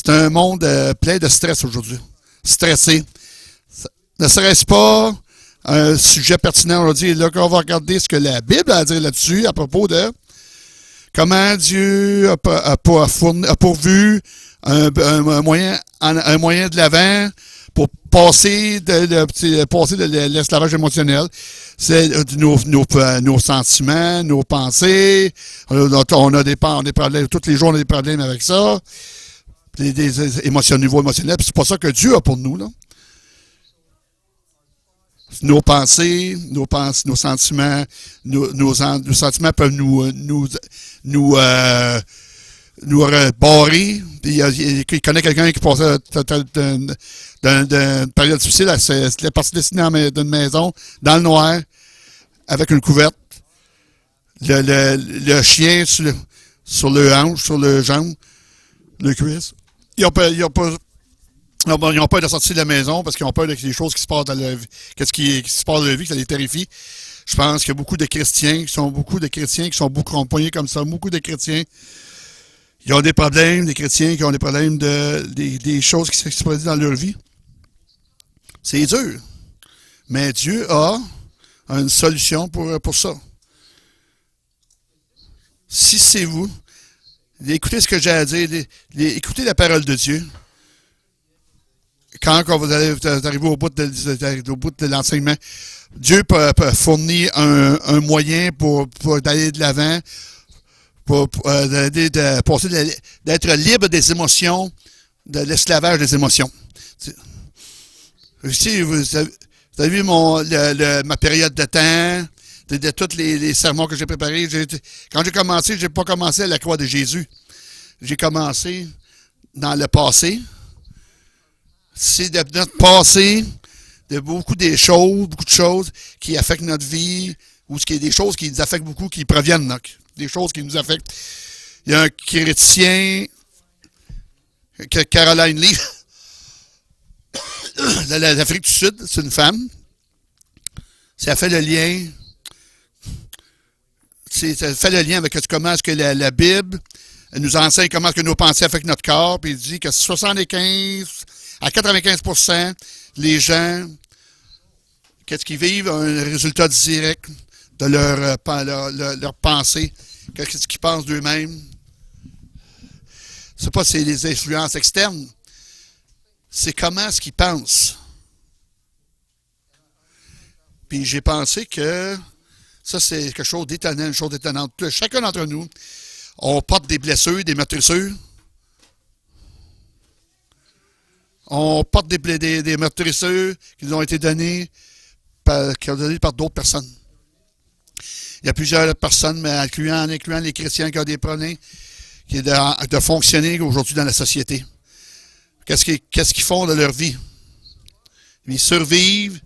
C'est un monde plein de stress aujourd'hui. Stressé. Ne serait-ce pas un sujet pertinent aujourd'hui? Là, qu'on va regarder ce que la Bible a à dire là-dessus à propos de comment Dieu a pourvu un moyen de l'avant pour passer de l'esclavage émotionnel. C'est nos sentiments, nos pensées. On a des problèmes. Tous les jours, on a des problèmes avec ça. Des émotions, niveau émotionnel. Puis c'est pas ça que Dieu a pour nous, là. Nos pensées, nos sentiments, nos sentiments peuvent nous barrer. Il connaît quelqu'un qui passait d'une période difficile. Elle est partie dessiner d'une maison, dans le noir, avec une couverte. Le chien sur le hanche, sur le jambe, le cuisse. Ils n'ont pas de sortir de la maison parce qu'ils ont peur des choses qui se passent dans leur vie. Qu'est-ce qui se passe dans leur vie, que ça les terrifie. Je pense qu'il y a beaucoup de chrétiens qui sont beaucoup empoignés comme ça. Beaucoup de chrétiens. Ils ont des problèmes, des chrétiens qui ont des problèmes des choses qui se produisent dans leur vie. C'est dur. Mais Dieu a une solution pour ça. Si c'est vous, écoutez ce que j'ai à dire, écoutez la parole de Dieu. Quand vous allez arriver au bout de l'enseignement, Dieu peut fournir un moyen pour aller de l'avant, pour d'être libre des émotions, de l'esclavage des émotions. Si vous avez vu ma période de temps, de tous les sermons que j'ai préparés. Quand j'ai commencé, j'ai pas commencé à la croix de Jésus. J'ai commencé dans le passé. C'est de notre passé, de beaucoup de choses qui affectent notre vie, ou des choses qui nous affectent beaucoup, qui proviennent, donc, des choses qui nous affectent. Il y a un chrétien, Caroline Lee, de l'Afrique du Sud, c'est une femme. Ça fait le lien. Ça fait le lien avec comment est-ce que la Bible nous enseigne comment est-ce que nos pensées affectent notre corps, puis il dit que 75 à 95% les gens, qu'est-ce qu'ils vivent, un résultat direct de leur pensée, qu'est-ce qu'ils pensent d'eux-mêmes. C'est pas c'est les influences externes, c'est comment est-ce qu'ils pensent. Puis j'ai pensé que ça, c'est quelque chose d'étonnant, une chose étonnante. Chacun d'entre nous, on porte des blessures, des meurtrissures. On porte des meurtrissures qui nous ont été données par d'autres personnes. Il y a plusieurs personnes, mais incluant les chrétiens qui ont des problèmes de fonctionner aujourd'hui dans la société. Qu'est-ce qu'ils font de leur vie? Ils survivent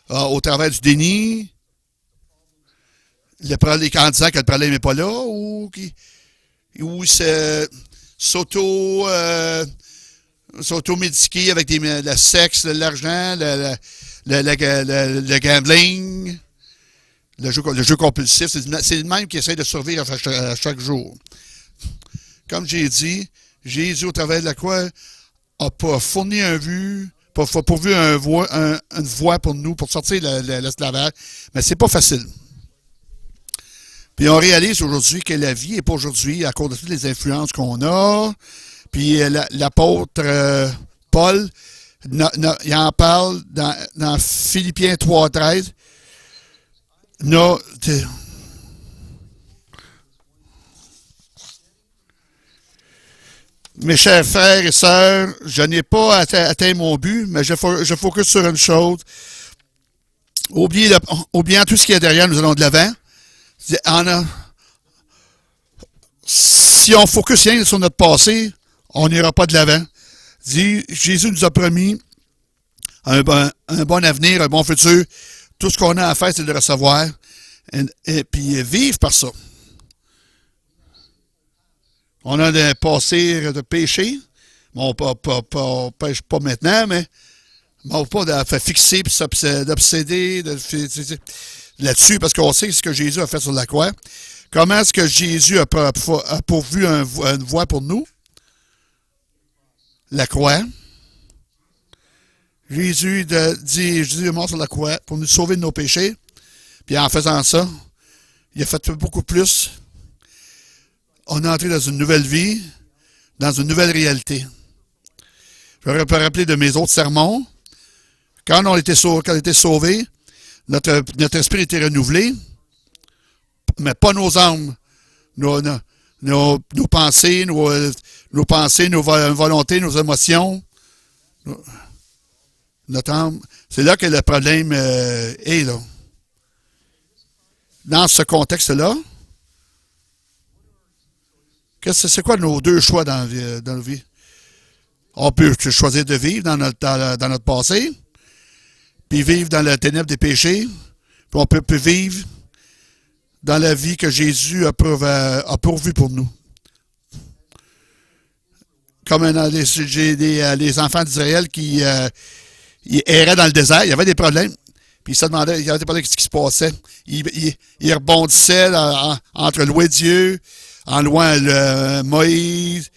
au travers du déni, en disant que le problème n'est pas là, ou ils s'auto-médiquer avec le sexe, l'argent, le gambling, le jeu compulsif. C'est le même qui essaie de survivre à chaque jour. Comme j'ai dit, Jésus, au travers de la croix, a fourni pourvu une voie pour nous, pour sortir l'esclavage. Mais c'est pas facile. Puis on réalise aujourd'hui que la vie n'est pas aujourd'hui à cause de toutes les influences qu'on a. Puis l'apôtre Paul, il en parle dans Philippiens 3,13. Mes chers frères et sœurs, je n'ai pas atteint mon but, mais je focus sur une chose. Oubliant tout ce qui est derrière, nous allons de l'avant. Si on focus rien sur notre passé, on n'ira pas de l'avant. Jésus nous a promis un bon avenir, un bon futur. Tout ce qu'on a à faire, c'est de le recevoir et puis vivre par ça. On a un passé de péché. On ne pêche pas maintenant, mais on pas de fixer et d'obséder là-dessus, parce qu'on sait ce que Jésus a fait sur la croix. Comment est-ce que Jésus a pourvu une voie pour nous? la croix. Jésus est mort sur la croix pour nous sauver de nos péchés. Puis en faisant ça, il a fait beaucoup plus. On est entré dans une nouvelle vie, dans une nouvelle réalité. Je vais me rappeler de mes autres sermons. Quand on était sauvés, notre esprit était renouvelé, mais pas nos âmes, nos pensées, nos pensées, nos volontés, nos émotions, notre âme. C'est là que le problème est, là. Dans ce contexte-là, c'est quoi nos deux choix dans nos vies? On peut choisir de vivre dans notre passé, puis vivre dans la ténèbre des péchés, puis on peut vivre dans la vie que Jésus a pourvu pour nous. Comme les enfants d'Israël qui erraient dans le désert, il y avait des problèmes, puis ils se demandaient, il y avait des problèmes, ce qui se passait. Ils rebondissaient entre louer Dieu, en louant Moïse,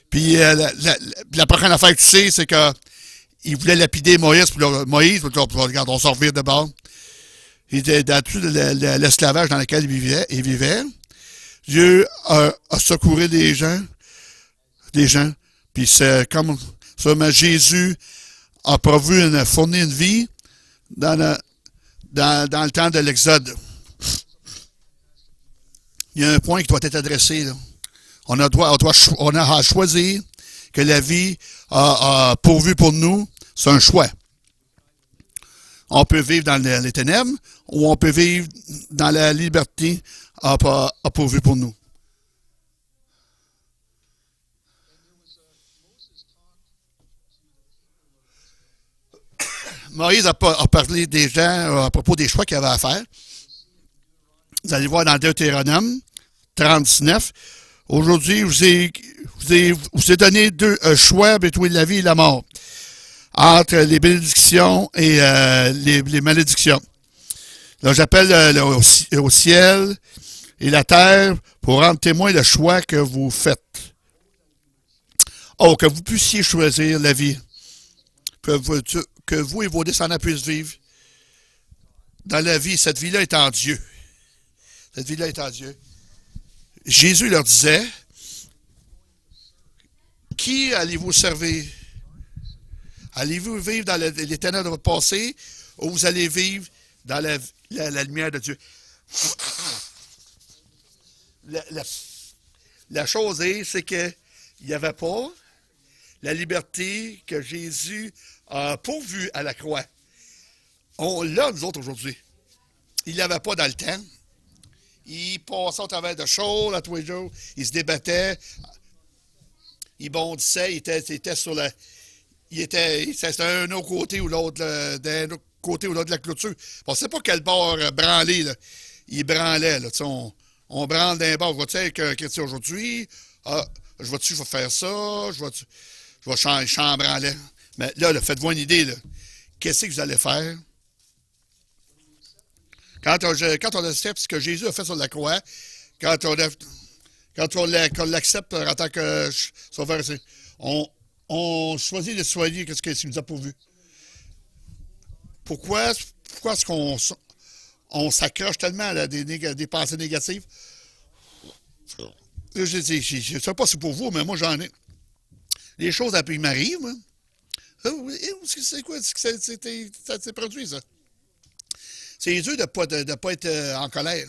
puis la prochaine affaire que tu sais, c'est qu'ils voulaient lapider Moïse, regarde, on s'en revire de bord. Il était dans tout l'esclavage dans lequel il vivait. Dieu a secouru des gens, puis c'est comme seulement Jésus a fourni une vie dans le temps de l'Exode. Il y a un point qui doit être adressé, là. On a à choisir que la vie a pourvu pour nous. C'est un choix. On peut vivre dans les ténèbres ou on peut vivre dans la liberté a pourvu pour nous. Moïse a parlé des gens à propos des choix qu'il avait à faire. Vous allez voir dans Deutéronome 39. Aujourd'hui, je vous ai donné deux choix entre la vie et la mort, entre les bénédictions et les malédictions. Là, j'appelle au ciel et la terre pour rendre témoin le choix que vous faites. Oh, que vous puissiez choisir la vie, que vous et vos descendants puissent vivre dans la vie. Cette vie-là est en Dieu. Cette vie-là est en Dieu. Jésus leur disait, qui allez-vous servir? Allez-vous vivre dans les ténèbres de votre passé ou vous allez vivre dans la lumière de Dieu? La chose c'est qu'il n'y avait pas la liberté que Jésus a pourvue à la croix. On l'a, nous autres, aujourd'hui. Il ne l'avait pas dans le temps. Il passait au travers de choses à tous les jours. Il se débattait. Il bondissait. Il était sur la... C'était un autre côté ou l'autre, d'un autre côté ou l'autre de la clôture. On ne sait pas quel bord branler, là. Il branlait, là. On branle d'un bord. Vois-tu avec un chrétien aujourd'hui? Ah, je vais faire ça. Je vais chambranler. Mais là, faites-vous une idée, là. Qu'est-ce que vous allez faire? Quand on accepte ce que Jésus a fait sur la croix, quand on l'accepte en tant que sauveur, on choisit de soigner ce qu'il nous a pourvu. Pourquoi est-ce qu'on s'accroche tellement à des pensées négatives? Je ne sais pas si c'est pour vous, mais moi j'en ai. Les choses après ils m'arrivent, moi. C'est quoi? Ça s'est produit, ça? C'est dur de ne pas être en colère.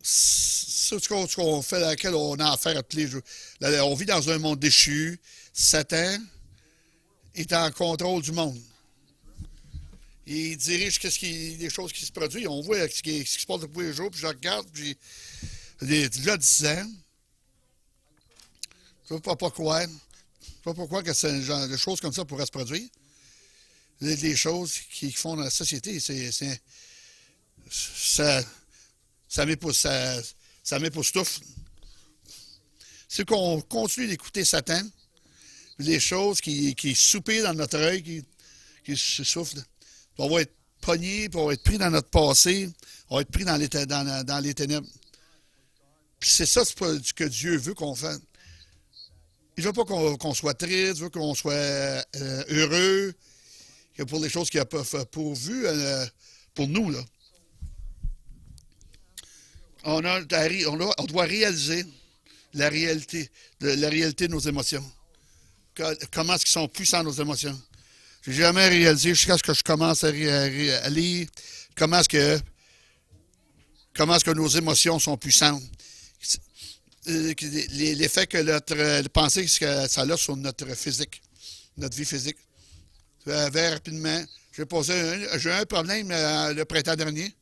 C'est ce qu'on fait, laquelle on a affaire à tous les jours. Là, on vit dans un monde déchu. Satan est en contrôle du monde. Il dirige les choses qui se produisent. On voit ce qui se passe tous les jours, puis je regarde, puis j'ai déjà 10 ans. Je ne sais pas pourquoi. Je ne sais pas pourquoi que des choses comme ça pourraient se produire. Les choses qui font dans la société, ça m'époustoufle. C'est qu'on continue d'écouter Satan, les choses qui soupirent dans notre œil, qui se soufflent. On va être pognés, puis on va être pris dans notre passé, on va être pris dans les ténèbres. Puis c'est ça que Dieu veut qu'on fasse. Il ne veut pas qu'on soit triste, il veut qu'on soit heureux, que pour les choses qu'il a pourvues pour nous. Là. On doit réaliser la réalité de nos émotions. Comment est-ce qu'ils sont puissants, nos émotions. J'ai jamais réalisé jusqu'à ce que je commence à lire comment est-ce que nos émotions sont puissantes. L'effet que notre pensée que ça a sur notre physique, notre vie physique. Very rapidement, j'ai eu un problème le printemps dernier.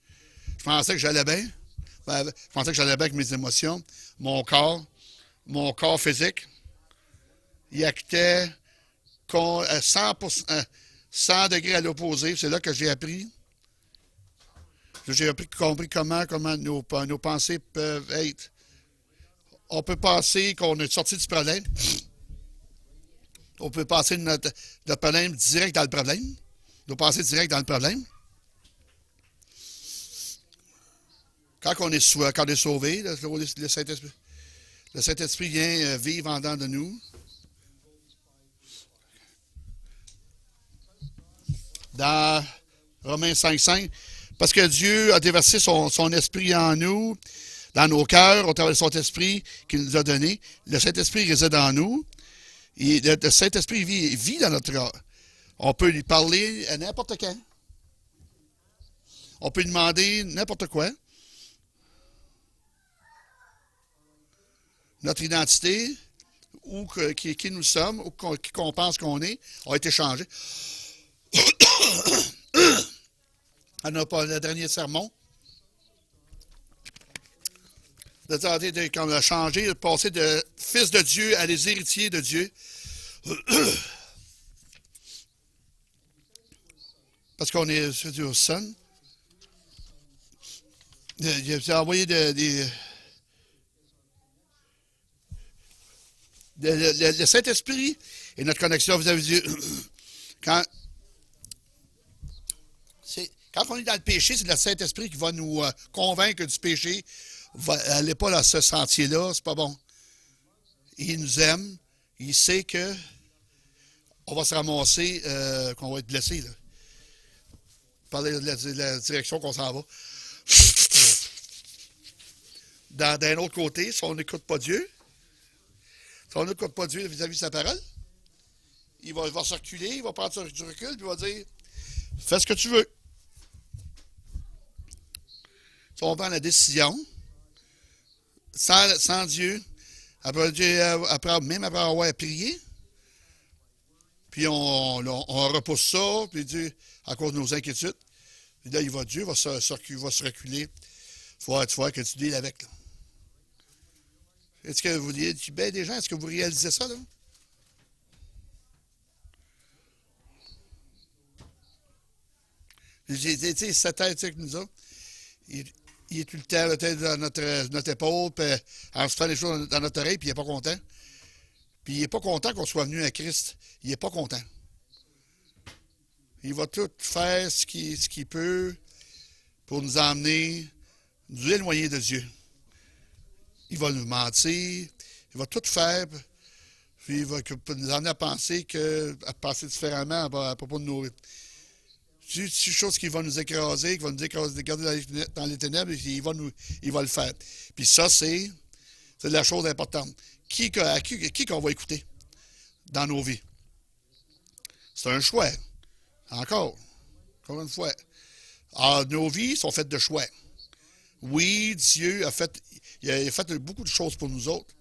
Je pensais que j'allais bien. Je pensais que j'allais bien avec mes émotions. Mon corps physique, il actait 100 degrés à l'opposé. C'est là que j'ai appris. J'ai compris comment nos pensées peuvent être. On peut penser qu'on est sorti du problème. On peut passer notre problème direct dans le problème. Nos pensées direct dans le problème. Quand on est sauvé, le Saint-Esprit vient vivre en dedans de nous. Dans Romains 5,5, parce que Dieu a déversé son esprit en nous, dans nos cœurs, au travers de son esprit qu'il nous a donné. Le Saint-Esprit réside en nous. Et le Saint-Esprit vit dans notre cœur. On peut lui parler à n'importe quand. On peut lui demander n'importe quoi. Notre identité, ou qui nous sommes, ou qui qu'on pense qu'on est, a été changé. On n'a pas le dernier sermon. On a changé, de passer de fils de Dieu à les héritiers de Dieu. Parce qu'on est au Son. Il a envoyé le Saint-Esprit et notre connexion vis-à-vis de Dieu. Quand on est dans le péché, c'est le Saint-Esprit qui va nous convaincre du péché. Allez pas dans ce sentier-là, c'est pas bon. Il nous aime. Il sait que on va se ramasser, qu'on va être blessé. Là. Parler de la direction qu'on s'en va. D'un autre côté, si on n'écoute pas Dieu, vis-à-vis de sa parole, il va se reculer, il va prendre du recul, puis il va dire fais ce que tu veux. Si on prend la décision, sans Dieu, même après avoir prié, puis on repousse ça, puis Dieu, à cause de nos inquiétudes, puis là, Dieu va se reculer. Il faut que tu deals avec. Là. Est-ce que vous dites, ben des gens, est-ce que vous réalisez ça, là? Tu sais, cette tête que nous autres, il est tout le temps la tête dans notre épaule, puis en se fait les choses dans notre oreille, puis il n'est pas content. Puis il n'est pas content qu'on soit venu à Christ. Il n'est pas content. Il va tout faire ce qu'il peut pour nous emmener, nous éloigner de Dieu. Il va nous mentir, il va tout faire, puis il va nous emmener à penser différemment à propos de nos... C'est une chose qui va nous écraser, qui va nous écraser, garder dans les ténèbres, il va le faire. Puis ça, c'est la chose importante. Qui qu'on va écouter dans nos vies? C'est un choix. Encore une fois. Alors, nos vies sont faites de choix. Oui, Dieu a fait beaucoup de choses pour nous autres.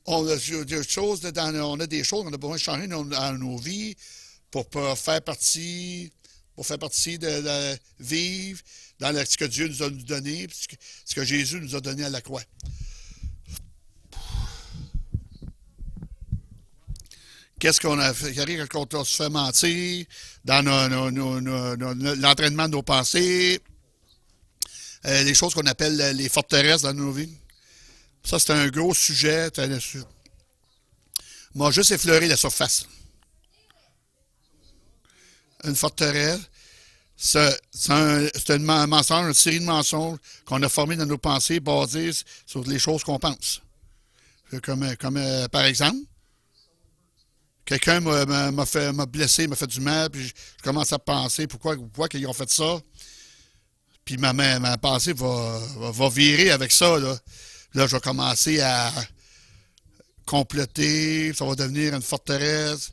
On a des choses qu'on a besoin de changer dans nos vies pour faire partie de vivre dans ce que Dieu nous a donné, ce que Jésus nous a donné à la croix. Qu'est-ce qu'on a fait? Quand on se fait mentir dans l'entraînement de nos pensées, les choses qu'on appelle les forteresses dans nos vies. Ça, c'est un gros sujet. Moi, juste effleuré la surface. Une forteresse, c'est un mensonge, une série de mensonges qu'on a formés dans nos pensées basées sur les choses qu'on pense. Par exemple, quelqu'un m'a blessé, m'a fait du mal, puis je commence à penser pourquoi ils ont fait ça. Puis ma pensée va virer avec ça. Là, je vais commencer à compléter, ça va devenir une forteresse.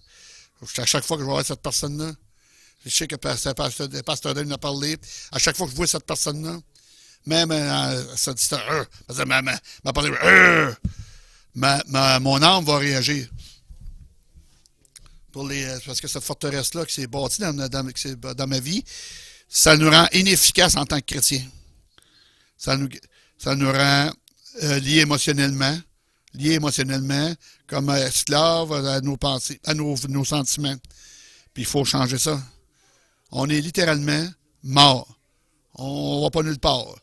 À chaque fois que je vois cette personne-là, je sais que le pasteur Dan m'a parlé, à chaque fois que je vois cette personne-là, même ça dit m'a parlé, mon âme va réagir. Parce que cette forteresse-là qui s'est bâtie dans ma vie, ça nous rend inefficaces en tant que chrétiens. Ça nous, ça nous rend liés émotionnellement, comme esclaves à nos pensées, à nos sentiments. Puis il faut changer ça. On est littéralement mort. On ne va pas nulle part.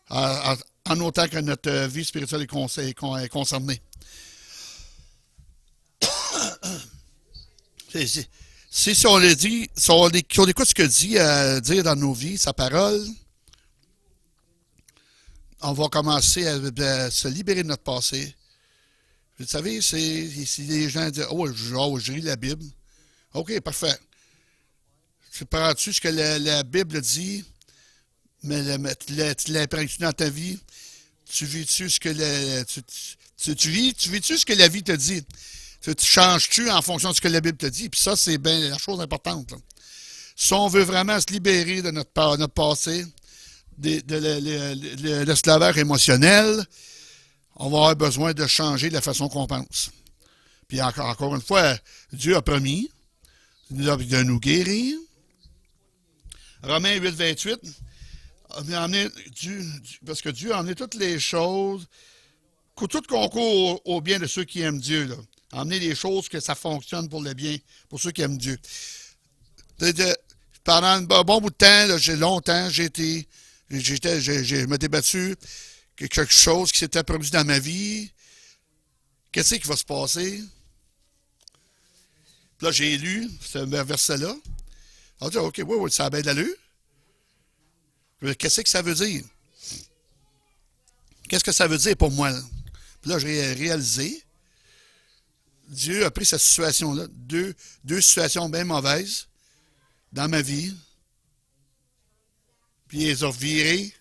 En autant que notre vie spirituelle est concernée. Si on le dit, si on écoute ce que dit dire dans nos vies, sa parole, on va commencer à se libérer de notre passé. Vous savez, si les gens disent je lis la Bible. OK, parfait. Tu prends-tu ce que la Bible dit, mais tu l'imprègnes dans ta vie? Tu vis-tu ce que tu vis-tu ce que la vie te dit? Tu changes-tu en fonction de ce que la Bible te dit? Puis ça, c'est bien la chose importante. Là. Si on veut vraiment se libérer de notre passé, de l'esclavage émotionnel, on va avoir besoin de changer la façon qu'on pense. Puis encore une fois, Dieu a promis de nous guérir. Romains 8, 28, parce que Dieu a emmené toutes les choses, tout concourt au bien de ceux qui aiment Dieu. Là. Emmener les choses que ça fonctionne pour le bien, pour ceux qui aiment Dieu. Pendant un bon bout de temps, là, je m'étais battu quelque chose qui s'était produit dans ma vie. Qu'est-ce qui va se passer? Puis là, j'ai lu ce verset-là. On dit, OK, oui, ça a bien de l'allure. Qu'est-ce que ça veut dire? Qu'est-ce que ça veut dire pour moi? Là? Puis là, j'ai réalisé, Dieu a pris cette situation-là, deux situations bien mauvaises dans ma vie, puis il les a virées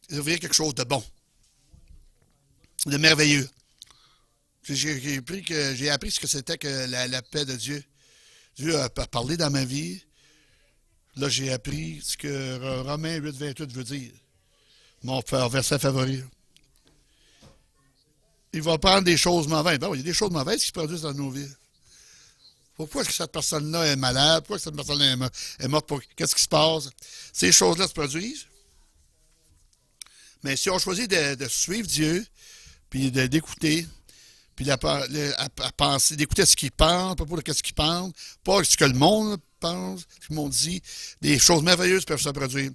quelque chose de bon, de merveilleux. J'ai appris ce que c'était que la paix de Dieu. Dieu a parlé dans ma vie. Là, j'ai appris ce que Romains 8, 28 veut dire. Mon verset favori. Il va prendre des choses mauvaises. Ben oui, il y a des choses mauvaises qui se produisent dans nos vies. Pourquoi est-ce que cette personne-là est malade? Pourquoi cette personne-là est morte? Qu'est-ce qui se passe? Ces choses-là se produisent. Mais si on choisit de suivre Dieu, puis d'écouter, puis à penser, d'écouter ce qu'il pense, pas pour ce qu'il pense, pas ce que le monde pense, ce que le monde dit, des choses merveilleuses peuvent se produire.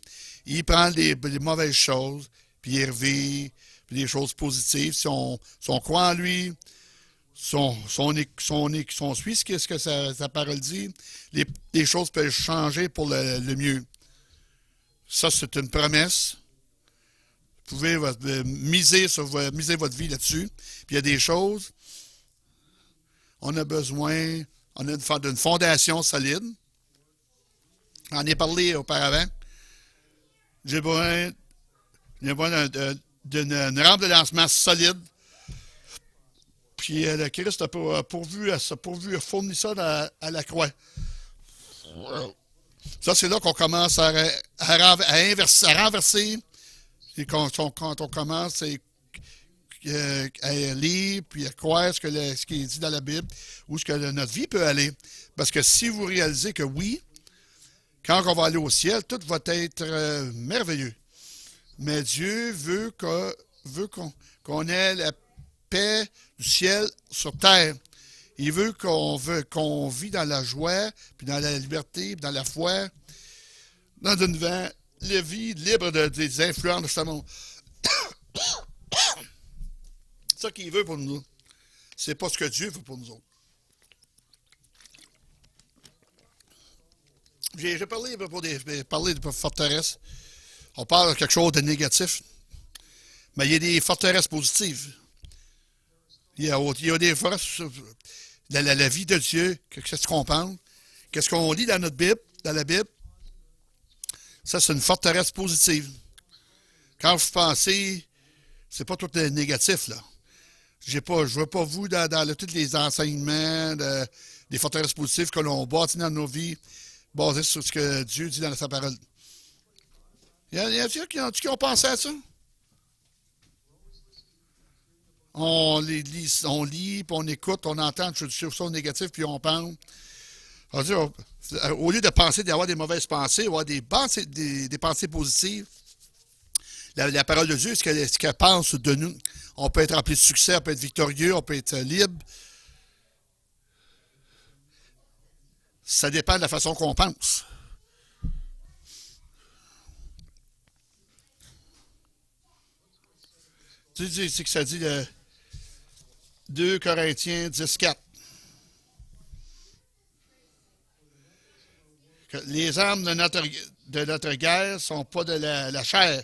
Il prend les mauvaises choses, puis il revit, puis des choses positives. Si on croit en lui, si on suit ce que sa parole dit, les choses peuvent changer pour le mieux. Ça, c'est une promesse. Vous pouvez miser votre vie là-dessus. Puis il y a des choses, on a besoin d'une fondation solide. On en a parlé auparavant. J'ai besoin d'une rampe de lancement solide. Puis le Christ a fourni ça à la croix. Ça, c'est là qu'on commence à renverser. Et quand on commence à lire puis à croire ce qui est dit dans la Bible, où ce que notre vie peut aller. Parce que si vous réalisez que oui, quand on va aller au ciel, tout va être merveilleux. Mais Dieu veut qu'on ait la paix du ciel sur terre. Il veut qu'on vit dans la joie, puis dans la liberté, puis dans la foi, dans une vie libre des influences de ce monde. C'est ça qu'il veut pour nous. C'est pas ce que Dieu veut pour nous autres. J'ai parlé de forteresse. On parle de quelque chose de négatif. Mais il y a des forteresses positives. il y a des fois, la vie de Dieu, qu'est-ce qu'on pense, qu'est-ce qu'on lit dans notre Bible, dans la Bible, ça, c'est une forteresse positive. Quand vous pensez, c'est pas tout négatif, là. Je ne veux pas vous dans tous les enseignements des forteresses positives que l'on bâtit dans nos vies, basées sur ce que Dieu dit dans sa parole. Il y a qui ont pensé à ça? On lit, puis on écoute, on entend des choses négatives, puis on pense. On dit, au lieu de penser d'avoir des mauvaises pensées, avoir des pensées positives, la parole de Dieu, ce qu'elle pense de nous. On peut être rempli de succès, on peut être victorieux, on peut être libre. Ça dépend de la façon qu'on pense. Tu sais, c'est que ça dit 2 Corinthiens 10:4. Les armes de notre guerre ne sont pas de la chair,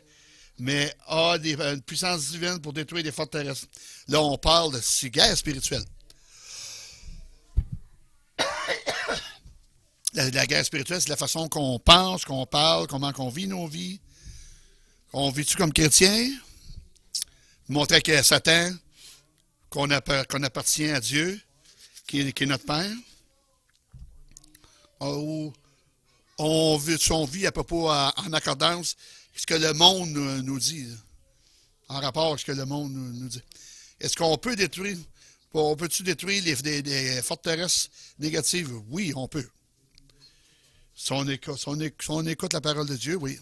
mais une puissance divine pour détruire des forteresses. Là, on parle de guerre spirituelle. La guerre spirituelle, c'est la façon qu'on pense, qu'on parle, comment on vit nos vies. On vit-tu comme chrétien? Montrer que Satan, qu'on appartient à Dieu, qui est notre Père. Ou on vit à propos en accordance ce que le monde nous dit, en rapport avec ce que le monde nous dit. Est-ce qu'on peut détruire, on peut-tu détruire des forteresses négatives? Oui, on peut. Si on écoute la parole de Dieu, oui.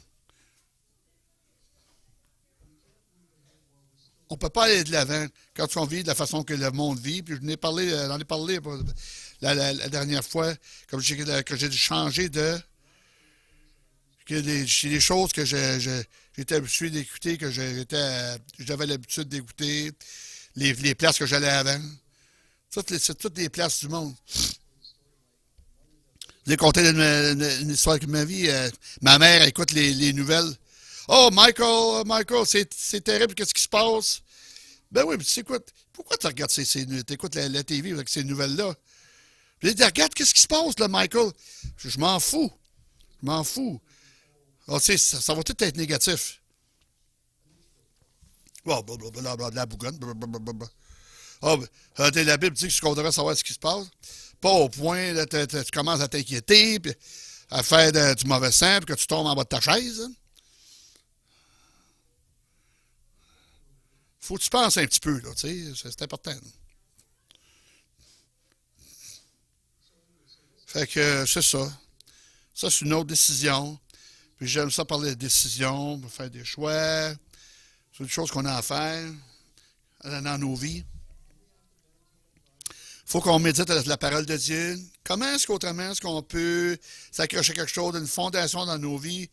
On ne peut pas aller de l'avant quand on vit de la façon que le monde vit. Puis j'en ai parlé la dernière fois, que j'ai changé de... C'est des choses que j'étais habitué d'écouter, que j'avais l'habitude d'écouter, les places que j'allais avant. C'est toutes les places du monde. Je vais conter une histoire de ma vie. Ma mère écoute les nouvelles. Oh, Michael, c'est terrible, qu'est-ce qui se passe? Ben oui, mais tu sais quoi? Pourquoi tu regardes t'écoutes la TV avec ces nouvelles-là? Puis elle dit, regarde, qu'est-ce qui se passe, là, Michael? Je m'en fous. Je m'en fous. Oh, tu sais, ça va tout être négatif. Oh, blablabla, de la bougonne. Blablabla. Oh, la Bible dit qu'on devrait savoir ce qui se passe. Pas au point, là, tu commences à t'inquiéter, puis à faire du mauvais sang, puis que tu tombes en bas de ta chaise. Hein. Faut que tu penses un petit peu, là, tu sais, c'est important. Fait que c'est ça. Ça, c'est une autre décision. Puis j'aime ça parler de décisions, faire des choix. C'est une chose qu'on a à faire dans nos vies. Il faut qu'on médite la parole de Dieu. Comment est-ce qu'on peut s'accrocher à quelque chose, d'une fondation dans nos vies,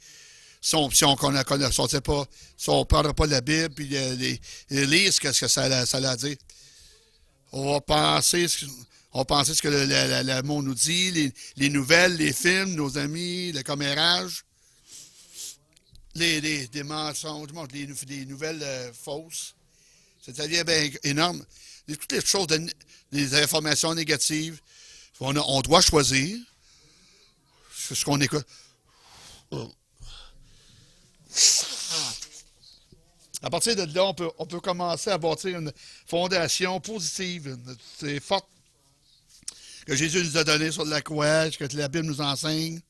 si on ne prendra pas la Bible et lire ce que ça a à dire. On va penser ce que le monde nous dit, les nouvelles, les films, nos amis, le commérage, des mensonges, des nouvelles fausses. C'est-à-dire bien énorme. Toutes les choses, des informations négatives. On doit choisir ce qu'on écoute. À partir de là, on peut commencer à bâtir une fondation positive, c'est forte, que Jésus nous a donné sur la croix, que la Bible nous enseigne.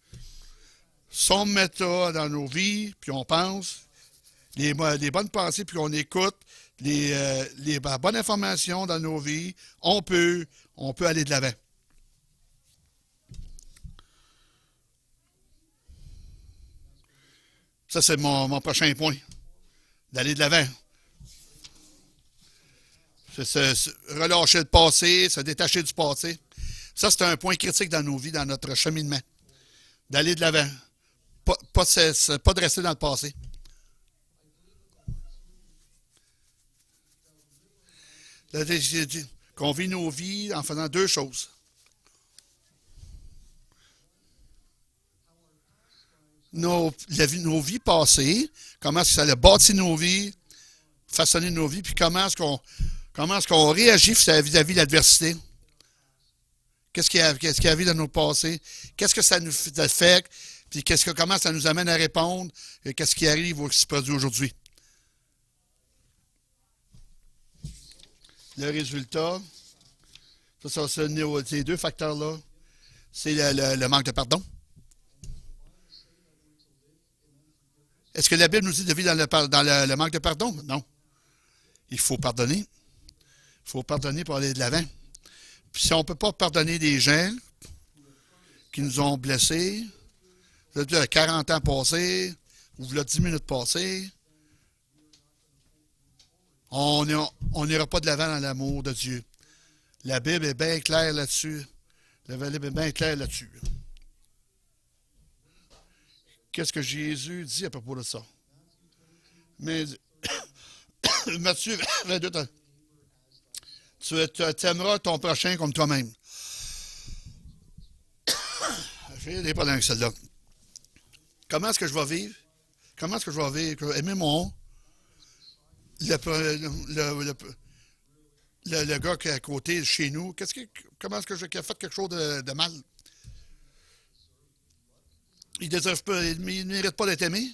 Son méthode dans nos vies, puis on pense, les bonnes pensées, puis on écoute, les bonnes informations dans nos vies, on peut aller de l'avant. Ça, c'est mon prochain point. D'aller de l'avant. Relâcher le passé, se détacher du passé. Ça, c'est un point critique dans nos vies, dans notre cheminement. D'aller de l'avant. Pas de rester dans le passé. Là, j'ai dit qu'on vit nos vies en faisant deux choses. Nos vies passées, comment est-ce que ça a bâti nos vies, façonné nos vies, puis comment Comment est-ce qu'on réagit vis-à-vis de l'adversité? Qu'est-ce qui arrive dans notre passé? Qu'est-ce que ça nous fait? Puis comment ça nous amène à répondre? Et qu'est-ce qui arrive ou qui se produit aujourd'hui? Le résultat, ces deux facteurs-là, c'est le manque de pardon. Est-ce que la Bible nous dit de vivre dans le manque de pardon? Non. Il faut pardonner. Il faut pardonner pour aller de l'avant. Puis si on ne peut pas pardonner des gens qui nous ont blessés, vous avez 40 ans passés, ou vous avez 10 minutes passées, on n'ira pas de l'avant dans l'amour de Dieu. La Bible est bien claire là-dessus. La Bible est bien claire là-dessus. Qu'est-ce que Jésus dit à propos de ça? Mais Matthieu 22, tu aimeras ton prochain comme toi-même. J'ai des problèmes avec celle-là. Comment est-ce que je vais vivre? Comment est-ce que je vais vivre? Aimer mon le gars qui est à côté de chez nous. Comment est-ce que j'ai fait quelque chose de mal? Il ne mérite pas d'être aimé.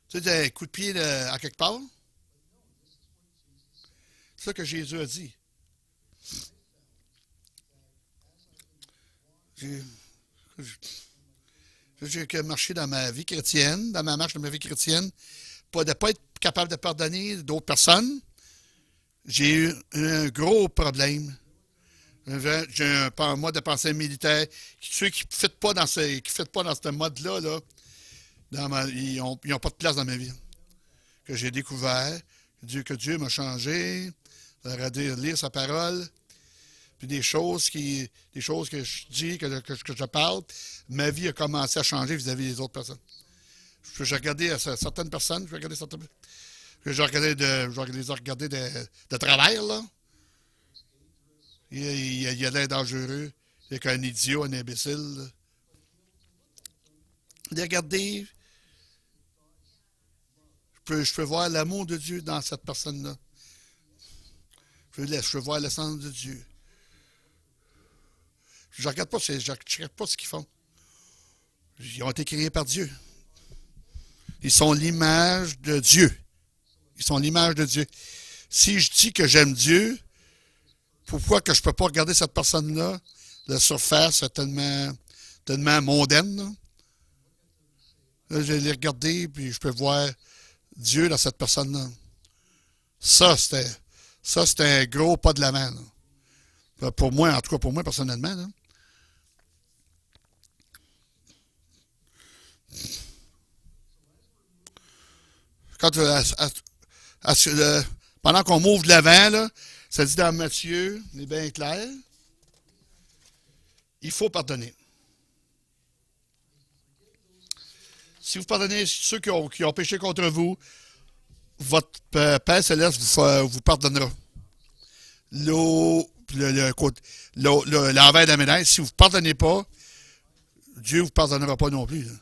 Tu sais, un coup de pied à quelque part. C'est ça que Jésus a dit. J'ai marché dans ma vie chrétienne, dans ma marche de ma vie chrétienne, de ne pas être capable de pardonner d'autres personnes. J'ai eu un gros problème. J'ai un mode de pensée militaire. Ceux qui ne fitent pas dans ce mode-là, ils n'ont pas de place dans ma vie. Que j'ai découvert, que Dieu m'a changé, lire sa parole, puis des choses que je dis, que je parle, ma vie a commencé à changer vis-à-vis des autres personnes. J'ai regardé certaines personnes, je vais les regarder de travers, là. Il a l'air dangereux. Il est qu'un idiot, un imbécile. Là. Les regarder, je peux voir l'amour de Dieu dans cette personne-là. Je peux voir l'essence de Dieu. Je ne regarde pas ce qu'ils font. Ils ont été créés par Dieu. Ils sont l'image de Dieu. Ils sont l'image de Dieu. Si je dis que j'aime Dieu, pourquoi que je ne peux pas regarder cette personne-là, de surface tellement mondaine? Là, je vais les regarder, puis je peux voir Dieu dans cette personne-là. Ça, c'était un gros pas de l'avant. Pour moi, en tout cas pour moi personnellement. Là. Quand, pendant qu'on m'ouvre de l'avant, là, ça dit dans Matthieu, il est bien clair, il faut pardonner. Si vous pardonnez ceux qui ont péché contre vous, votre Père Céleste vous pardonnera. L'envers de la médaille, si vous ne pardonnez pas, Dieu ne vous pardonnera pas non plus. Là.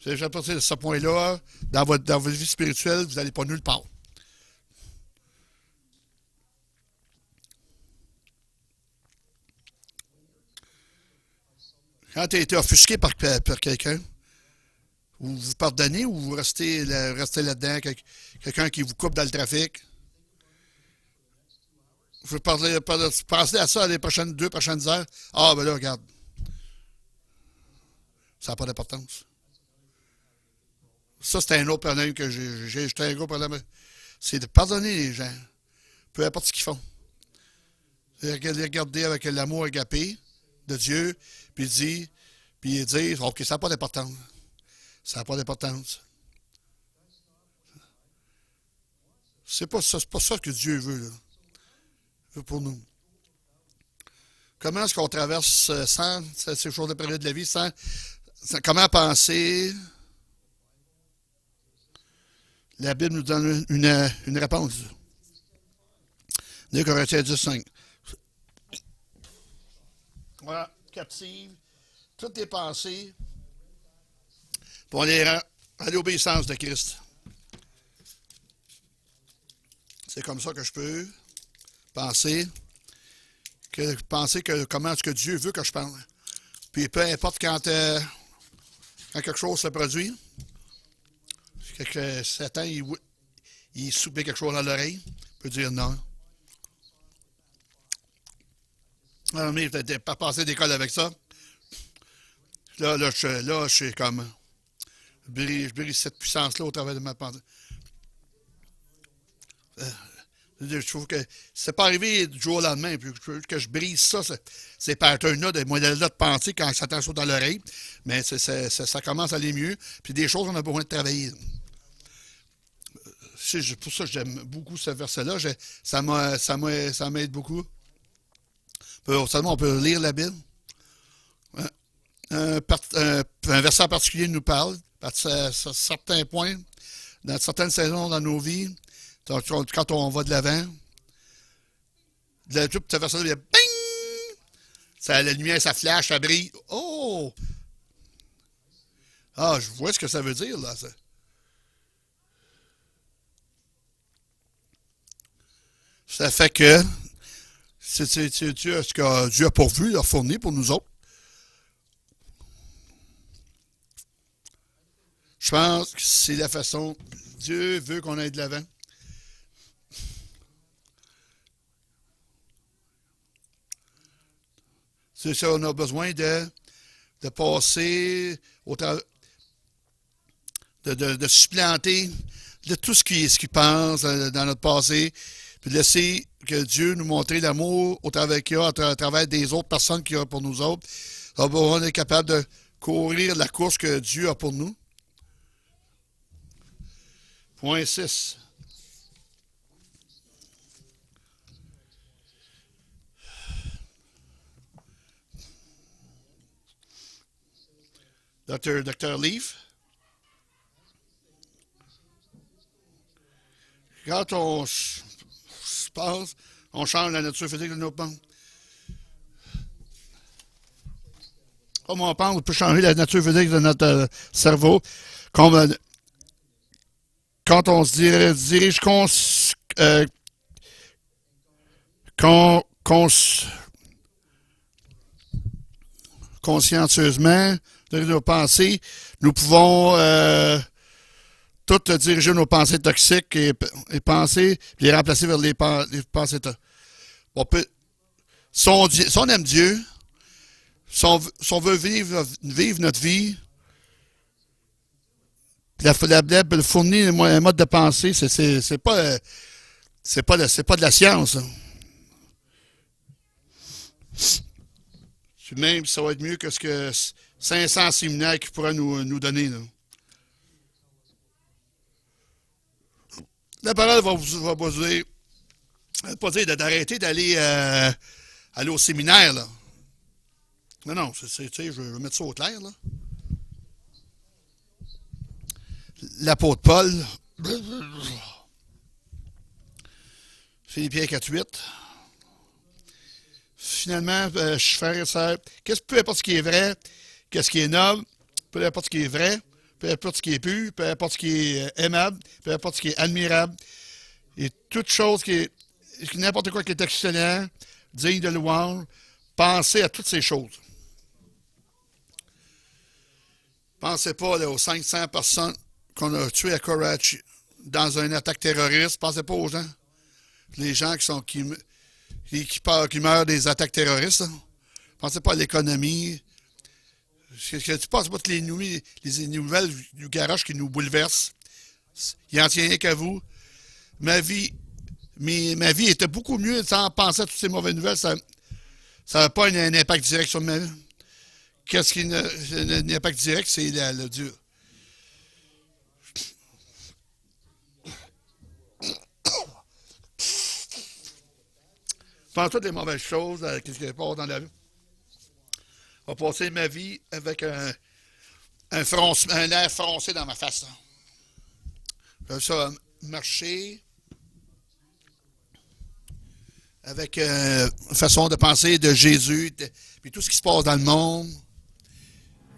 À partir de ce point-là, dans votre vie spirituelle, vous n'allez pas nulle part. Quand tu as été offusqué par quelqu'un, ou vous pardonnez ou vous restez là-dedans, quelqu'un qui vous coupe dans le trafic. Vous pensez à ça les 2 prochaines heures. Ah, ben là, regarde. Ça n'a pas d'importance. Ça, c'est un autre problème que j'ai. J'étais un gros problème. C'est de pardonner les gens. Peu importe ce qu'ils font. Les regarder avec l'amour agapé de Dieu, puis dire, OK, ça n'a pas d'importance. Ça n'a pas d'importance. C'est pas ça que Dieu veut, là. Il veut pour nous. Comment est-ce qu'on traverse sans ces choses de période de la vie, comment penser? La Bible nous donne une réponse. 2 Corinthiens 10:5. Voilà, captive toutes les pensées pour aller à l'obéissance de Christ. C'est comme ça que je peux penser que comment est-ce que Dieu veut que je parle. Puis peu importe quand quelque chose se produit, que Satan il soupait quelque chose dans l'oreille, il peut dire non. Alors, mais t'as pas passé d'école avec ça. Là, je suis comme. Je brise cette puissance-là au travers de ma pensée. Je trouve que c'est pas arrivé du jour au lendemain, puis que je brise ça, ces patterns-là, des modèles-là de pensée quand ça t'en saute dans l'oreille. Mais ça commence à aller mieux. Puis des choses, on a besoin de travailler. Pour ça, j'aime beaucoup ce verset-là. Ça m'aide beaucoup. Seulement, on peut lire la Bible. Un verset en particulier nous parle, sur certains points, dans certaines saisons dans nos vies, quand on va de l'avant, tout ce verset-là, il y a bing! La lumière, ça flash, ça brille. Oh! Ah, je vois ce que ça veut dire, là. Ça fait que c'est Dieu, ce que Dieu a pourvu, a fourni pour nous autres. Je pense que c'est la façon. Dieu veut qu'on aille de l'avant. C'est ça, on a besoin de passer de supplanter de tout ce qui pense dans notre passé, puis de laisser que Dieu nous montre l'amour au travers qu'il y a à travers des autres personnes qu'il y a pour nous autres. On est capable de courir la course que Dieu a pour nous. Point 6. Dr. Leaf. Quand on se passe, on change la nature physique de nos pensées. Comme on pense, on peut changer la nature physique de notre cerveau. Comme, quand on se dirige consciencieusement de nos pensées, nous pouvons toutes diriger nos pensées toxiques et penser, les remplacer vers les pensées toxiques. On peut, si on aime Dieu, si on veut vivre notre vie, la Bible fournit un mode de pensée, c'est pas de la science. Hein. Même ça va être mieux que ce que 500 séminaires qu'ils pourraient nous donner. Là. La parole va vous dire, pas dire d'arrêter d'aller aller au séminaire. Là. Non, je vais mettre ça au clair. Là. L'apôtre Paul, Philippiens 4.8. Finalement, je ferai ça. Peu importe ce qui est vrai, qu'est-ce qui est noble, peu importe ce qui est vrai, peu importe ce qui est pur, peu importe ce qui est aimable, peu importe ce qui est admirable, et toute chose n'importe quoi qui est excellent, digne de louange, pensez à toutes ces choses. Pensez pas là, aux 500 personnes qu'on a tuées à Karachi dans une attaque terroriste. Pensez pas aux gens. Les gens qui meurent des attaques terroristes. Hein. Pensez pas à l'économie. Tu penses pas que les nouvelles du garage qui nous bouleversent. Il en tient rien qu'à vous. Ma vie était beaucoup mieux sans penser à toutes ces mauvaises nouvelles. Ça n'a pas un impact direct sur ma vie. Qu'est-ce qui a un impact direct? C'est le Dieu. Pense toutes les mauvaises choses, qu'est-ce qui se passe dans la vie. Je vais passer ma vie avec un air froncé dans ma face. Je vais ça marcher avec une façon de penser de Jésus, puis tout ce qui se passe dans le monde.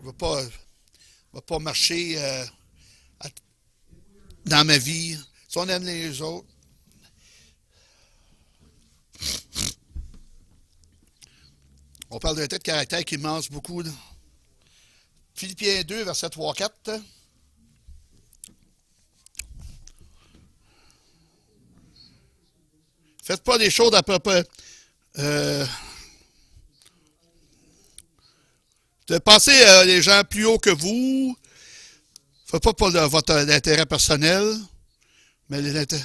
Je ne vais pas marcher dans ma vie. Si on aime les autres, On parle d'un trait de caractère qui mange beaucoup. Philippiens 2, verset 3-4. Faites pas des choses à peu près. Pensez à les gens plus hauts que vous. Faites pas pour votre intérêt personnel, mais les intérêts.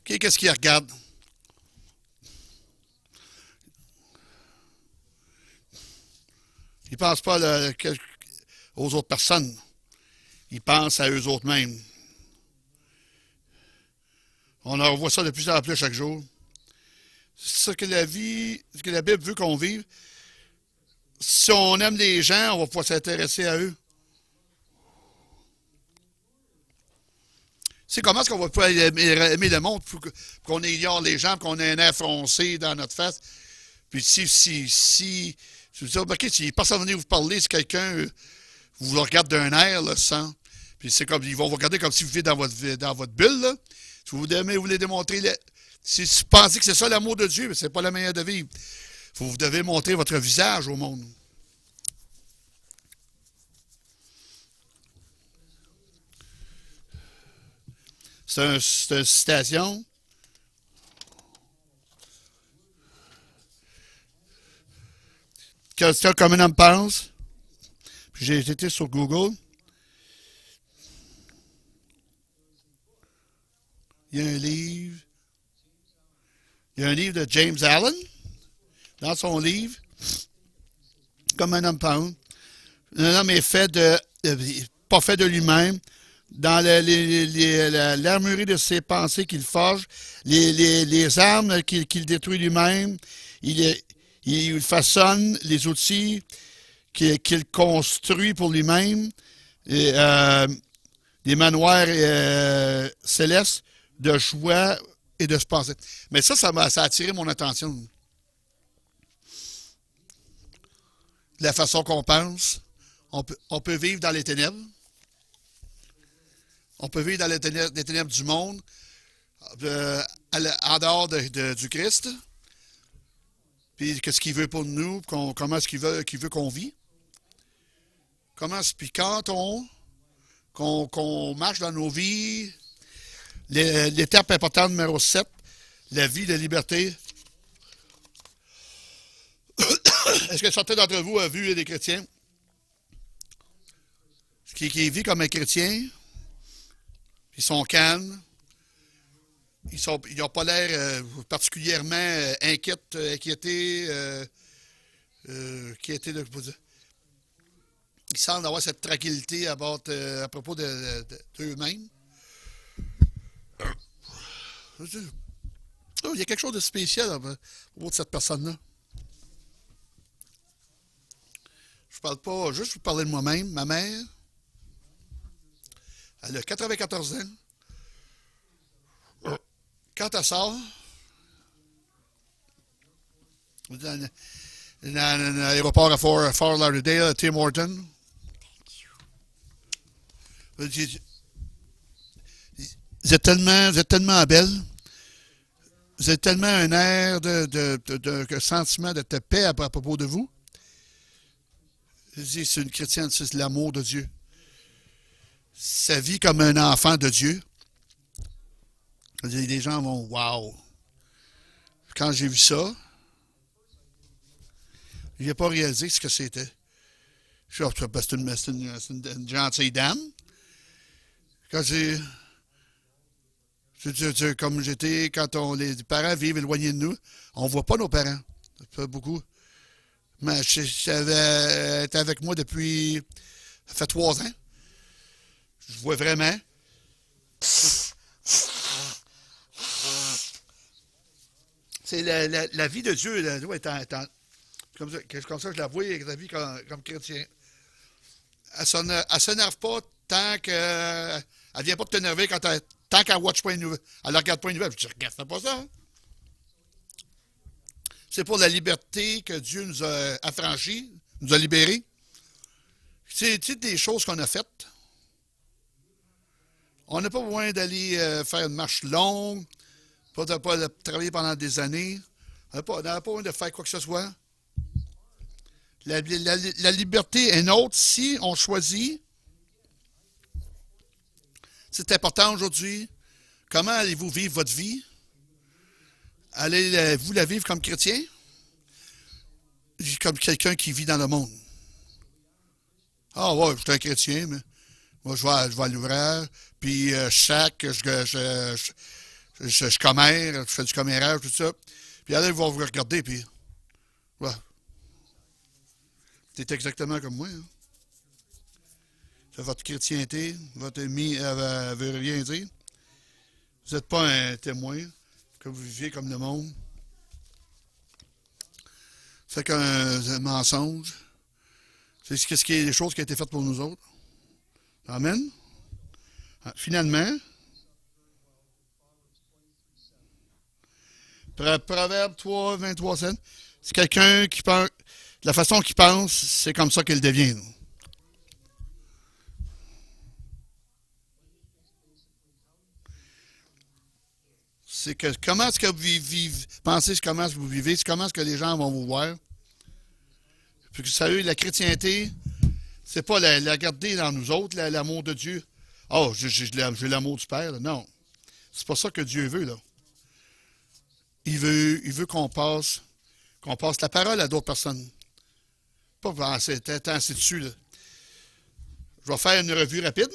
Qu'est-ce qu'il regarde? Ils ne pensent pas aux autres personnes. Ils pensent à eux autres mêmes. On en voit ça de plus en plus chaque jour. C'est ça que la vie, ce que la Bible veut qu'on vive. Si on aime les gens, on va pouvoir s'intéresser à eux. C'est comment est-ce qu'on va pouvoir aimer le monde pour qu'on ignore les gens, qu'on ait un air foncé dans notre face. Puis si vous dites, OK, si personne venir vous parler, si quelqu'un vous le regarde d'un air, là, sans. Puis c'est comme, ils vont vous regarder comme si vous viviez dans votre bulle, là. Si vous voulez démontrer, si vous pensez que c'est ça l'amour de Dieu, c'est pas la manière de vivre. Vous devez montrer votre visage au monde. C'est une citation. C'est comme un homme pense. Puis j'ai été sur Google. Il y a un livre. Il y a un livre de James Allen. Dans son livre, comme un homme pense. Un homme est fait pas fait de lui-même. Dans l'armurerie de ses pensées qu'il forge, les armes qu'il détruit lui-même, il façonne les outils qu'il construit pour lui-même, des manoirs célestes de joie et de se passer. Mais ça a attiré mon attention. De la façon qu'on pense, on peut vivre dans les ténèbres. On peut vivre dans les ténèbres du monde, en dehors du Christ. Puis qu'est-ce qu'il veut pour nous, comment est-ce qu'il veut qu'on vit. Puis quand qu'on marche dans nos vies, l'étape importante numéro 7, la vie de liberté. Est-ce que certains d'entre vous ont vu des chrétiens qui vivent comme un chrétien? Ils sont calmes. Ils n'ont pas l'air particulièrement inquiétés. Ils semblent avoir cette tranquillité à propos d'eux-mêmes. Il y a quelque chose de spécial au propos de cette personne-là. Je ne parle pas, juste vous parler de moi-même. Ma mère, elle a 94 ans. Quand elle sort, dans l'aéroport à Fort Lauderdale, à Tim Horton, vous êtes tellement belle, vous êtes tellement un air de sentiment de paix à propos de vous. C'est une chrétienne, c'est l'amour de Dieu. Ça vit comme un enfant de Dieu. Les gens vont, wow! Quand j'ai vu ça, je n'ai pas réalisé ce que c'était. C'est une gentille dame. Quand comme j'étais, les parents vivent éloignés de nous, on ne voit pas nos parents. Pas beaucoup. Mais elle était avec moi depuis, ça fait 3 ans. Je vois vraiment. C'est la vie de Dieu, là, doit être comme ça, je la vois, la vie comme chrétien. Elle ne s'énerve pas tant qu'elle ne vient pas de t'énerver tant qu'elle ne watch pas une nouvelle. Elle ne regarde pas une nouvelle. Je dis, regarde, fais pas ça. Hein? C'est pour la liberté que Dieu nous a affranchis, nous a libérés. C'est des choses qu'on a faites. On n'a pas besoin d'aller faire une marche longue. pas travailler pendant des années. On n'a pas besoin de faire quoi que ce soit. La liberté est nôtre si on choisit. C'est important aujourd'hui. Comment allez-vous vivre votre vie? Allez-vous la vivre comme chrétien? Comme quelqu'un qui vit dans le monde. Ah ouais, je suis un chrétien, mais moi je vais à l'ouvrage, puis je commère, je fais du commérage, tout ça. Puis allez, ils vont vous regarder, puis ouais. C'est exactement comme moi. Hein. C'est votre chrétienté, votre ami veut rien dire. Vous n'êtes pas un témoin, que vous vivez comme le monde. C'est qu'un mensonge. C'est ce qui est les choses qui ont été faites pour nous autres. Amen. Finalement, Proverbe 3, 23, 7, c'est quelqu'un qui pense, la façon qu'il pense, c'est comme ça qu'il devient. Nous. C'est que comment est-ce que vous pensez comment est-ce que vous vivez, c'est comment est-ce que les gens vont vous voir. Puis que sérieux, la chrétienté, c'est pas la garder dans nous autres, l'amour de Dieu. Oh, j'ai l'amour du Père. Là. Non. C'est pas ça que Dieu veut, là. Il veut qu'on passe la parole à d'autres personnes. Pas penser ainsi dessus, là. Je vais faire une revue rapide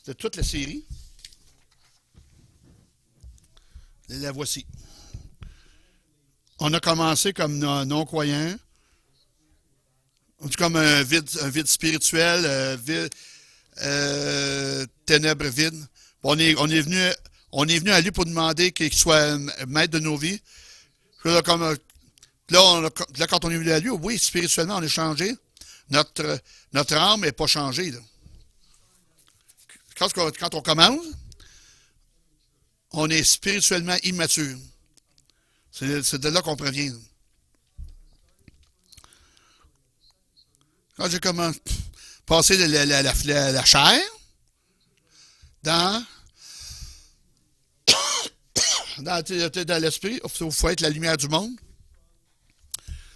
de toute la série. Et la voici. On a commencé comme non-croyants. Comme un vide spirituel, ténèbres vides. On est venu à lui pour demander qu'il soit maître de nos vies. Là, quand on est venu à lui, oui, spirituellement, on est changé. Notre âme n'est pas changée. Là. Quand on commence, on est spirituellement immature. C'est de là qu'on provient. Quand j'ai commencé passer la chair dans l'esprit, il faut être la lumière du monde.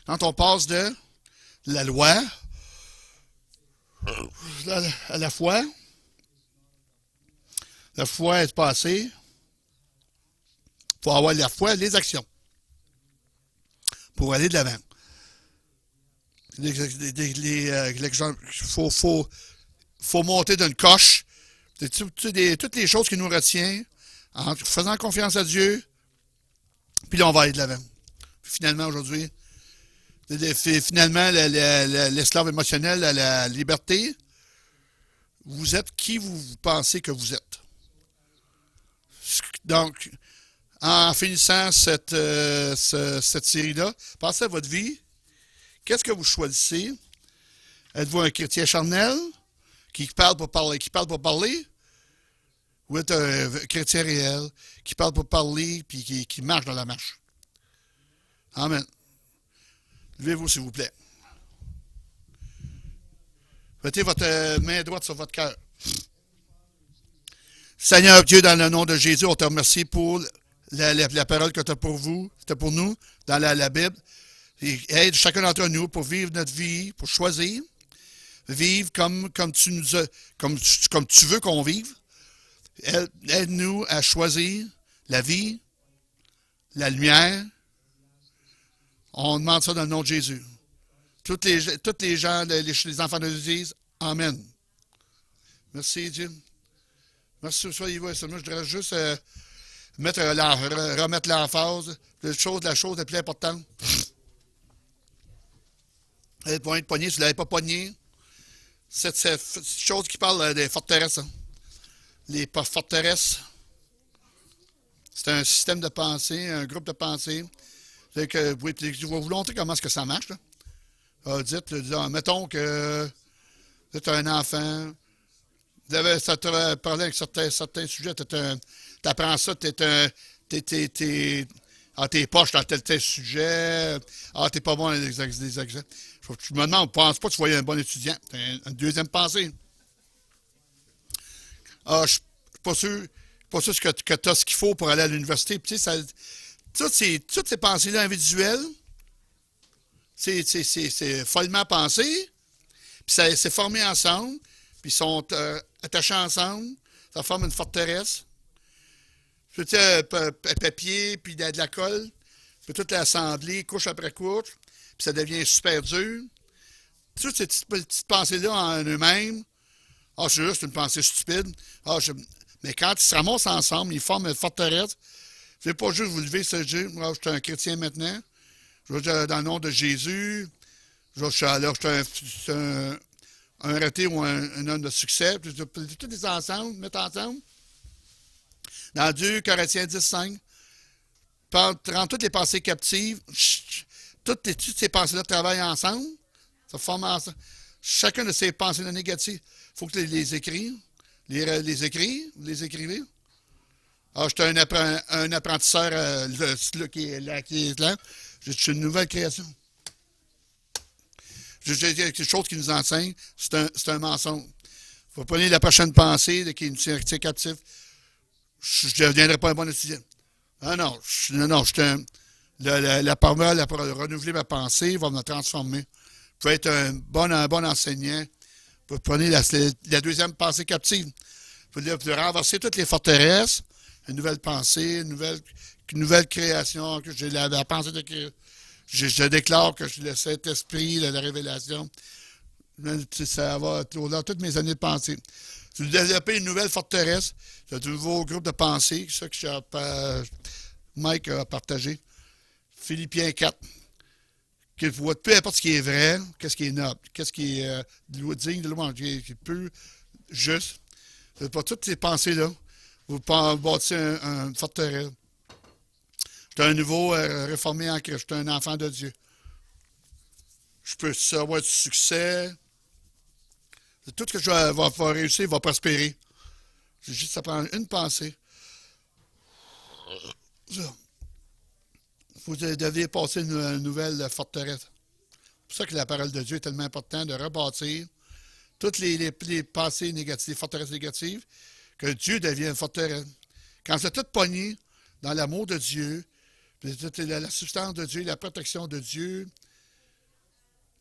Quand on passe de la loi à la foi est passée. Il faut avoir la foi, les actions pour aller de l'avant. Faut monter d'une coche. Toutes les choses qui nous retiennent en faisant confiance à Dieu, puis là, on va aller de l'avant. Finalement, aujourd'hui, l'esclave émotionnel à la liberté, vous êtes qui vous pensez que vous êtes. Donc, en finissant cette série-là, pensez à votre vie. Qu'est-ce que vous choisissez? Êtes-vous un chrétien charnel qui parle pour parler? Ou êtes un chrétien réel qui parle pour parler puis qui marche dans la marche? Amen. Levez-vous, s'il vous plaît. Mettez votre main droite sur votre cœur. Seigneur Dieu, dans le nom de Jésus, on te remercie pour la parole que tu as pour vous, c'était pour nous, dans la Bible. Et aide chacun d'entre nous pour vivre notre vie, pour choisir, vivre comme tu veux qu'on vive. Aide-nous à choisir la vie, la lumière. On demande ça dans le nom de Jésus. Tous les gens, les enfants de Dieu disent Amen. Merci Dieu. Merci, soyez-vous. Moi, je voudrais juste remettre l'emphase. La chose la plus importante. Le point de poignée, si vous ne l'avez pas pogné, cette chose qui parle des forteresses. Hein. Les forteresses, c'est un système de pensée, un groupe de pensée. Je vais vous montrer comment est-ce que ça marche. Mettons que vous êtes un enfant, ça te parlait avec certains sujets, tu apprends ça, t'es poches dans tel sujet, t'es pas bon dans les examens. Je me demande, je pense pas que tu voyais un bon étudiant. T'as une deuxième pensée. Je suis pas sûr pas sûr que tu as ce qu'il faut pour aller à l'université. Puis, tu sais, toutes ces pensées-là individuelles, c'est follement pensé, puis c'est formé ensemble, puis ils sont attachés ensemble, ça forme une forteresse. Puis, tu sais, papier, puis de la colle, puis toute l'assemblée, couche après couche, puis ça devient super dur. Toutes ces petites pensées-là en eux-mêmes, ah, c'est juste une pensée stupide. Mais quand ils se ramassent ensemble, ils forment une forteresse. C'est pas juste vous lever et se dire, moi, je suis un chrétien maintenant. Je vais dire, dans le nom de Jésus. Je suis un raté ou un homme de succès. Puis, tous les ensemble, mettre ensemble. Dans 2 Corinthiens 10:5, rend toutes les pensées captives. Toutes ces pensées-là travaillent ensemble. Ça forme ensemble. Chacun de ces pensées-là négatives, il faut que tu les écrives. Les écrivez. Ah, j'étais un apprentisseur qui est là. Je suis une nouvelle création. J'ai quelque chose qui nous enseigne, c'est un mensonge. Il faut prendre la prochaine pensée qui nous tient captif. Je ne deviendrai pas un bon étudiant. Ah non, la parole pour renouveler ma pensée va me transformer. Je peux être un bon enseignant. Vous prenez la deuxième pensée captive. Vous renverser toutes les forteresses, une nouvelle pensée, une nouvelle création, que j'ai la pensée de créer. Je déclare que je le Saint-Esprit, la révélation. Ça va au-delà de toutes mes années de pensée. Je vais développer une nouvelle forteresse. C'est un nouveau groupe de pensée, ça que Mike a partagé. Philippiens 4. Peu importe ce qui est vrai, qu'est-ce qui est noble, qu'est-ce qui est digne de louange, qui est peu juste. C'est pas toutes ces pensées-là. Vous bâtissez une forteresse. Je suis un nouveau réformé en Christ. Je suis un enfant de Dieu. Je peux avoir du succès. Tout ce que je vais réussir va prospérer. J'ai juste à prendre une pensée. Ça. Vous devez passer une nouvelle forteresse. C'est pour ça que la parole de Dieu est tellement importante de rebâtir toutes les pensées négatives, les forteresses négatives, que Dieu devienne forteresse. Quand c'est tout pogné dans l'amour de Dieu, la substance de Dieu, la protection de Dieu,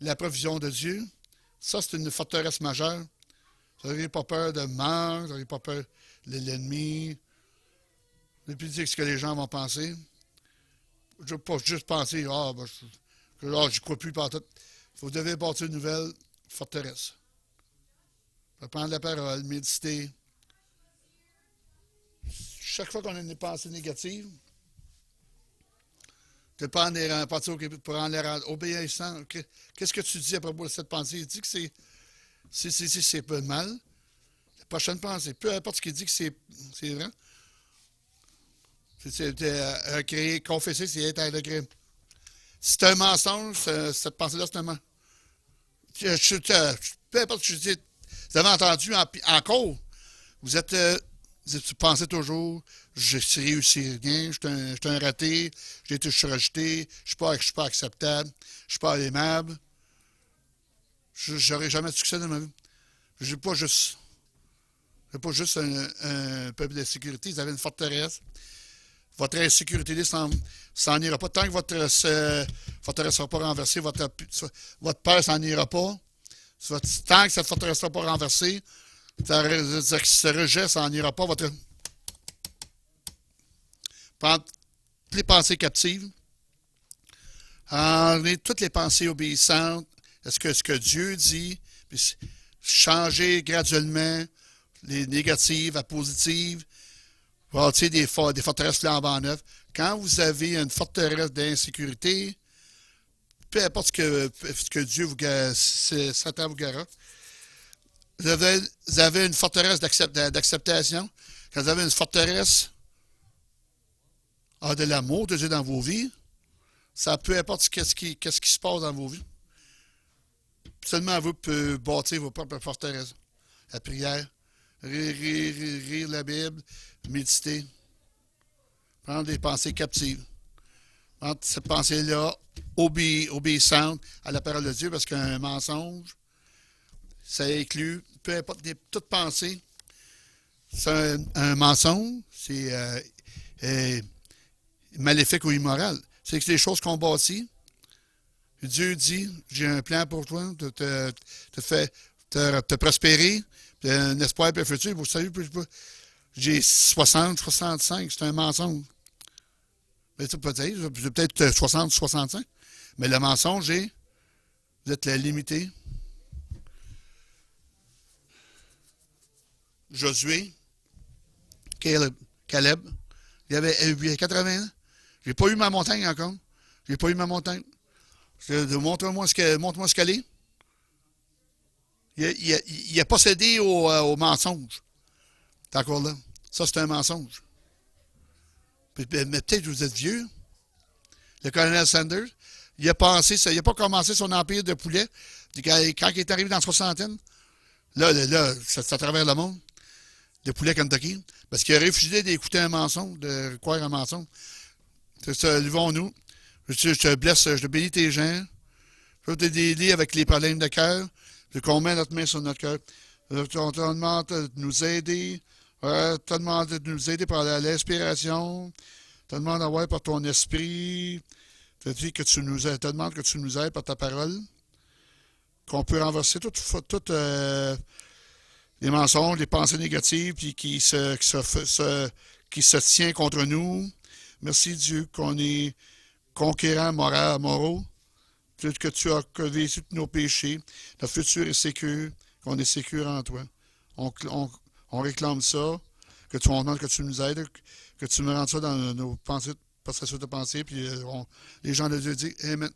la provision de Dieu, ça, c'est une forteresse majeure. Vous n'avez pas peur de mort, vous n'avez pas peur de l'ennemi. Vous n'avez plus dire ce que les gens vont penser. Je ne veux pas juste penser, je n'y crois plus partout. Vous devez bâtir une nouvelle forteresse. Prendre la parole, méditer. Chaque fois qu'on a une pensée négative, de prendre les pensées pour en les rendre obéissants. Qu'est-ce que tu dis à propos de cette pensée? Il dit que c'est pas mal. La prochaine pensée, peu importe ce qu'il dit que c'est vrai. C'est créer, confesser, c'est être à degré. Si c'est un mensonge, cette pensée-là, c'est un mensonge. Peu importe ce que je dis, vous avez entendu encore, vous pensez toujours, je ne réussis rien, je suis un raté, je suis rejeté, je ne suis pas acceptable, je ne suis pas aimable, je n'aurai jamais de succès dans ma vie. Je n'ai pas juste un peuple d'insécurité, vous avez une forteresse. Votre insécurité s'en ira pas. Tant que votre forteresse ne sera pas renversée, votre peur s'en ira pas. Tant que cette forteresse ne sera pas renversée, ce rejet s'en ira pas. Prendre les pensées captives, enlever toutes les pensées obéissantes, est-ce que Dieu dit, puis changer graduellement les négatives à positives, bâtir des forteresses flambant neuves. Quand vous avez une forteresse d'insécurité, peu importe ce que Dieu Satan vous garera, vous avez une forteresse d'acceptation. Quand vous avez une forteresse de l'amour de Dieu dans vos vies, ça peu importe qu'est-ce qui se passe dans vos vies. Seulement vous pouvez bâtir vos propres forteresses. La prière, lire la Bible, méditer, prendre des pensées captives. Prendre cette pensée-là obéissante à la parole de Dieu, parce qu'un mensonge, ça inclut, peu importe toute pensée, C'est un mensonge, c'est maléfique ou immoral. C'est que les choses qu'on bâtit, Dieu dit, j'ai un plan pour toi, te prospérer, un espoir pour le futur. Vous savez, j'ai 60, 65, c'est un mensonge. Mais peut-être 60, 65. Mais le mensonge est, vous êtes limité. Josué, Caleb, il avait 80 ans. J'ai pas eu ma montagne encore. J'ai pas eu ma montagne. Montre-moi ce qu'elle est. Il a pas cédé au mensonge. T'es encore là. Ça, c'est un mensonge. Mais peut-être que vous êtes vieux. Le colonel Sanders, il a pensé, il n'a pas commencé son empire de poulet. Quand il est arrivé dans la soixantaine, là, c'est à travers le monde, le poulet Kentucky, parce qu'il a refusé d'écouter un mensonge, de croire un mensonge. C'est ça, levons-nous. Je te blesse, je te bénis tes gens. Je te délie avec les problèmes de cœur. Qu'on met notre main sur notre cœur. On te demande de nous aider. Te demande de nous aider par l'inspiration. Te demande d'avoir par ton esprit. Te demande que tu nous aides par ta parole. Qu'on peut renverser toutes les mensonges, les pensées négatives qui se tient contre nous. Merci Dieu qu'on est conquérants moraux. Que tu as vécu tous nos péchés. Notre futur est sécure, qu'on est sécure en toi. On réclame ça, on demande que tu nous aides, que tu me rendes ça dans nos pensées, passation de pensée, puis les gens de Dieu disent Amen.